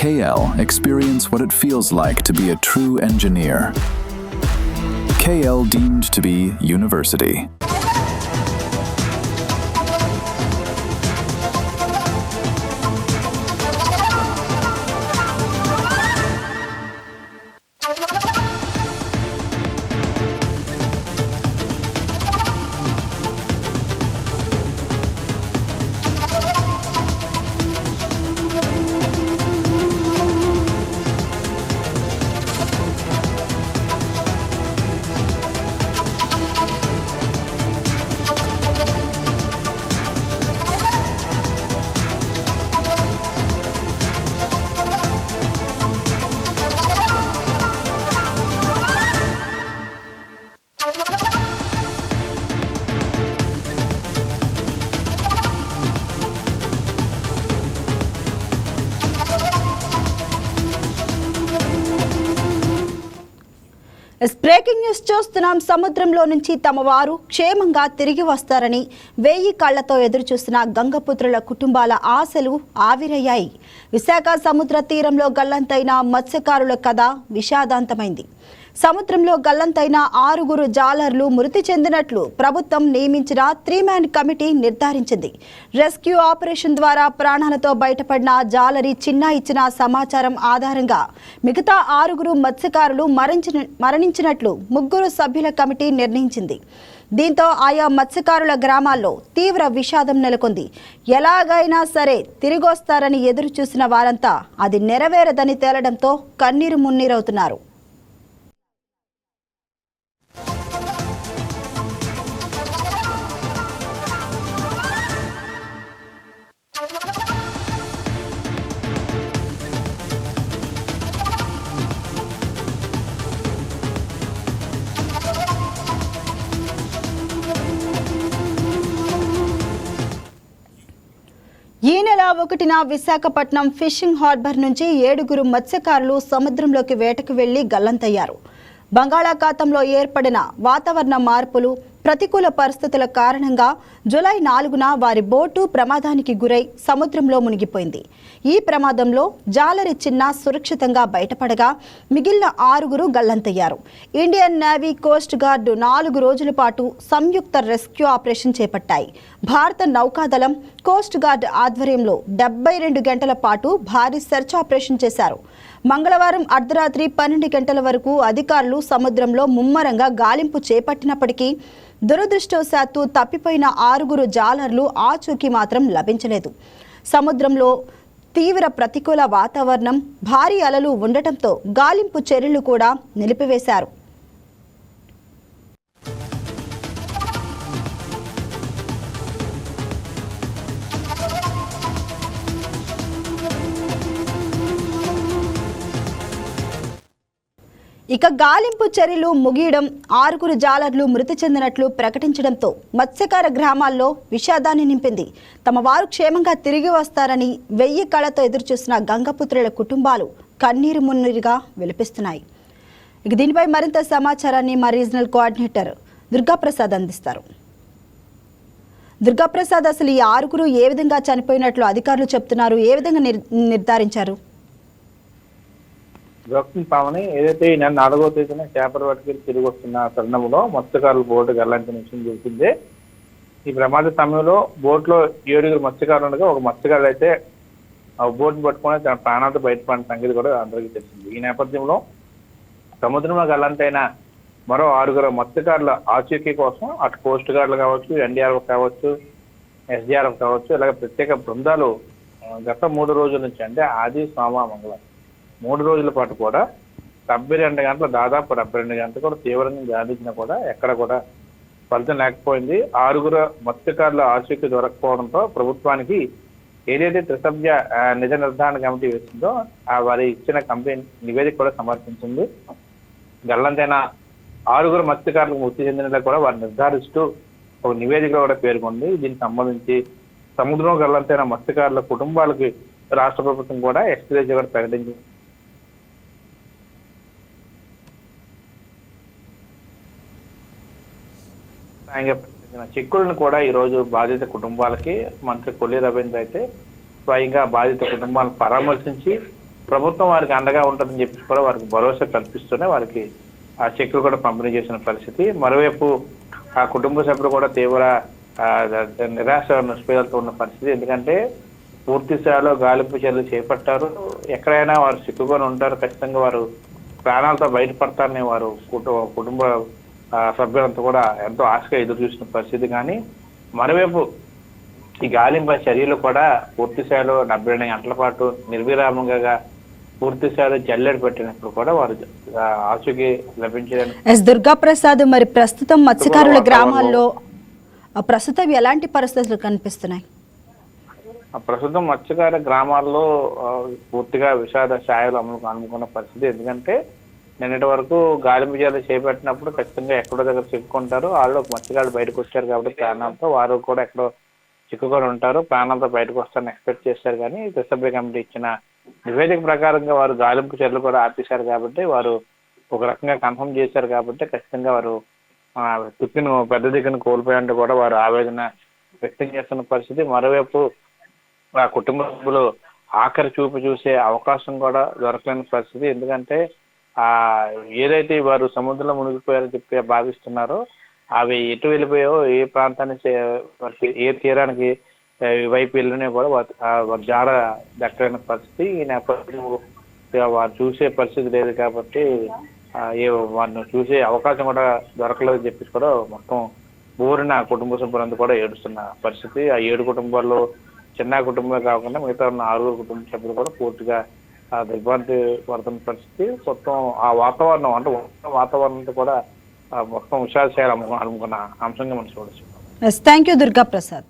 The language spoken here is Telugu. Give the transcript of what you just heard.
KL experience what it feels like to be a true engineer. KL deemed to be university. Breaking news చూస్తున్నాం. సముద్రంలో నుంచి తమ వారు క్షేమంగా తిరిగి వస్తారని 1000 కళ్లతో ఎదురు చూసిన గంగపుత్రుల కుటుంబాల ఆశలు ఆవిరయ్యాయి. విశాఖ సముద్ర తీరంలో గల్లంతైన మత్స్యకారుల కథ విషాదాంతమైంది. సముద్రంలో గల్లంతైన 6 జాలర్లు మృతి చెందినట్లు ప్రభుత్వం నియమించిన 3-మ్యాన్ కమిటీ నిర్ధారించింది. రెస్క్యూ ఆపరేషన్ ద్వారా ప్రాణాలతో బయటపడిన జాలరి చిన్న ఇచ్చిన సమాచారం ఆధారంగా మిగతా 6 మత్స్యకారులు మరణించినట్లు 3 సభ్యుల కమిటీ నిర్ణయించింది. దీంతో ఆయా మత్స్యకారుల గ్రామాల్లో తీవ్ర విషాదం నెలకొంది. ఎలాగైనా సరే తిరిగొస్తారని ఎదురు చూసిన వారంతా అది నెరవేరదని తేలడంతో కన్నీరు మున్నీరవుతున్నారు. ఈ నెల 1న విశాఖపట్నం ఫిషింగ్ హార్బర్ నుంచి 7 మత్స్యకారులు సముద్రంలోకి వేటకు వెళ్లి గల్లంతయ్యారు. బంగాళాఖాతంలో ఏర్పడిన వాతావరణ మార్పులు, ప్రతికూల పరిస్థితుల కారణంగా జూలై 4న వారి బోటు ప్రమాదానికి గురై సముద్రంలో మునిగిపోయింది. ఈ ప్రమాదంలో జాలరి చిన్న సురక్షితంగా బయటపడగా మిగిలిన 6 గల్లంతయ్యారు. ఇండియన్ నేవీ, కోస్ట్ గార్డు 4 రోజుల పాటు సంయుక్త రెస్క్యూ ఆపరేషన్ చేపట్టాయి. భారత నౌకాదళం, కోస్ట్ గార్డ్ ఆధ్వర్యంలో 72 గంటల పాటు భారీ సెర్చ్ ఆపరేషన్ చేశారు. మంగళవారం అర్ధరాత్రి 12 గంటల వరకు అధికారులు సముద్రంలో ముమ్మరంగా గాలింపు చేపట్టినప్పటికీ దురదృష్టవశాత్తు తప్పిపోయిన 6 జాలర్లు ఆచూకీ మాత్రం లభించలేదు. సముద్రంలో తీవ్ర ప్రతికూల వాతావరణం, భారీ అలలు ఉండటంతో గాలింపు చర్యలు కూడా నిలిపివేశారు. ఇక గాలింపు చర్యలు ముగియడం, 6 జాలర్లు మృతి చెందినట్లు ప్రకటించడంతో మత్స్యకార గ్రామాల్లో విషాదాన్ని నింపింది. తమ వారు క్షేమంగా తిరిగి వస్తారని 1000 కళ్లతో ఎదురుచూసిన గంగపుత్రుల కుటుంబాలు కన్నీరు మున్నీరుగా విలపిస్తున్నాయి. ఇక దీనిపై మరింత సమాచారాన్ని మా రీజనల్ కోఆర్డినేటర్ దుర్గాప్రసాద్ అందిస్తారు. దుర్గాప్రసాద్, అసలు ఈ 6 ఏ విధంగా చనిపోయినట్లు అధికారులు చెప్తున్నారు? ఏ విధంగా నిర్ధారించారు? జోక్సింగ్ పావని ఏదైతే ఈ నెల 4వ తేదీన చేపల వేటకి తిరిగి వస్తున్న తరుణంలో మత్స్యకారులు బోటు గల్లంతైన విషయం తెలిసిందే. ఈ ప్రమాద సమయంలో బోట్లో 7 మత్స్యకారులు ఉండగా ఒక మత్స్యకారులు అయితే ఆ బోటును పట్టుకొని తన ప్రాణాలతో బయటపడిన సంగతి కూడా అందరికీ తెలిసింది. ఈ నేపథ్యంలో సముద్రంలో గల్లంతైన మరో 6 మత్స్యకారుల ఆచూకీ కోసం అటు కోస్ట్ గార్డులు కావచ్చు, ఎన్డీఆర్ఎఫ్ కావచ్చు, ఎస్డీఆర్ఎఫ్ కావచ్చు, ఇలాగ ప్రత్యేక బృందాలు గత 3 రోజుల నుంచి, అంటే ఆది, సోమ, మంగళవారం 3 రోజుల పాటు కూడా 72 గంటలు, దాదాపు 72 గంటలు కూడా తీవ్రంగా గాలించినా కూడా ఎక్కడ కూడా ఫలితం లేకపోయింది. 6 మత్స్యకారుల ఆచూకీ దొరకపోవడంతో ప్రభుత్వానికి ఏదైతే త్రిసభ్య నిజ నిర్ధారణ కమిటీ వేసిందో వారి ఇచ్చిన కంప్లైంట్ నివేదిక కూడా సమర్పించింది. గల్లంతైన 6 మత్స్యకారులకు మృతి చెందినట్లు కూడా వారు నిర్ధారిస్తూ ఒక నివేదిక కూడా పేర్కొంది. దీనికి సంబంధించి సముద్రం గల్లంతైన మత్స్యకారుల కుటుంబాలకి రాష్ట్ర ప్రభుత్వం కూడా ఎక్స్గ్రేషియా కూడా ప్రకటించింది. చెక్కులను కూడా ఈ రోజు బాధిత కుటుంబాలకి మంత్రి కొల్లి రవీంద్ర అయితే స్వయంగా బాధిత కుటుంబాలను పరామర్శించి ప్రభుత్వం వారికి అండగా ఉంటుందని చెప్పి కూడా వారికి భరోసా కల్పిస్తూనే వారికి ఆ చెక్కులు కూడా పంపిణీ చేసిన పరిస్థితి. మరోవైపు ఆ కుటుంబ సభ్యులు కూడా తీవ్ర నిరాశ నిస్పృహలతో ఉన్న పరిస్థితి. ఎందుకంటే పూర్తి స్థాయిలో గాలింపు చర్యలు చేపట్టారు. ఎక్కడైనా వారు చిక్కుకొని ఉంటారు, ఖచ్చితంగా వారు ప్రాణాలతో బయటపడతారని వారు కుటుంబ సభ్యులంతా కూడా ఎంతో ఆశగా ఎదురు చూసిన పరిస్థితి. కానీ మరోవైపు ఈ గాలింపు చర్యలు కూడా పూర్తి స్థాయిలో 72 గంటల పాటు నిర్విరామంగా పూర్తి స్థాయిలో జల్లెడ పెట్టినప్పుడు కూడా వారు ఆచూకీ లభించడానికి. ఎస్ దుర్గా ప్రసాద్, మరి ప్రస్తుతం మత్స్యకారుల గ్రామాల్లో ప్రస్తుతం ఎలాంటి పరిస్థితులు కనిపిస్తున్నాయి? ప్రస్తుతం మత్స్యకార గ్రామాల్లో పూర్తిగా విషాద ఛాయలు అనుకున్న పరిస్థితి. ఎందుకంటే నిన్నటి వరకు గాలింపు చర్యలు చేపట్టినప్పుడు ఖచ్చితంగా ఎక్కడో దగ్గర చిక్కుకుంటారు. వాళ్ళు మత్స్యకారులు బయటకు వచ్చారు కాబట్టి ప్రాణాలతో, వారు కూడా ఎక్కడో చిక్కుకొని ఉంటారు, ప్రాణాలతో బయటకు వస్తారని ఎక్స్పెక్ట్ చేశారు. కానీ రిసర్వ్ కమిటీ ఇచ్చిన నివేదిక ప్రకారంగా వారు గాలింపు చర్యలు కూడా ఆపేశారు కాబట్టి, వారు ఒక రకంగా కన్ఫర్మ్ చేశారు కాబట్టి ఖచ్చితంగా వారు పెద్ద దిక్కును కోల్పోయారంటే కూడా వారు ఆవేదన వ్యక్తం చేస్తున్న పరిస్థితి. మరోవైపు ఆ కుటుంబ సభ్యులు ఆఖరి చూపు చూసే అవకాశం కూడా దొరకలేని పరిస్థితి. ఎందుకంటే ఏదైతే వారు సముద్రంలో మునిగిపోయారని చెప్పి భావిస్తున్నారో అవి ఎటు వెళ్ళిపోయావో, ఏ ప్రాంతానికి ఏ తీరానికి వైపు వెళ్ళినా కూడా వారి జాడ దక్కలేని పరిస్థితి. ఈ నేపథ్యంలో వారు చూసే పరిస్థితి లేదు కాబట్టి వారిని చూసే అవకాశం కూడా దొరకలేదని చెప్పేసి కూడా మొత్తం ఊరిన కుటుంబ సభ్యులంతా కూడా ఏడుస్తున్న పరిస్థితి. ఆ 7 కుటుంబాల్లో చిన్న కుటుంబమే కాకుండా మిగతా ఉన్న 6 కుటుంబ సభ్యులు కూడా పూర్తిగా దిగ్భ్రాంతి పడుతున్న పరిస్థితి. మొత్తం ఆ వాతావరణం అంటే వాతావరణంతో కూడా మొత్తం విషాద చేయాలనుకున్న అంశంగా మనం చూడొచ్చు. Thank you Durga Prasad.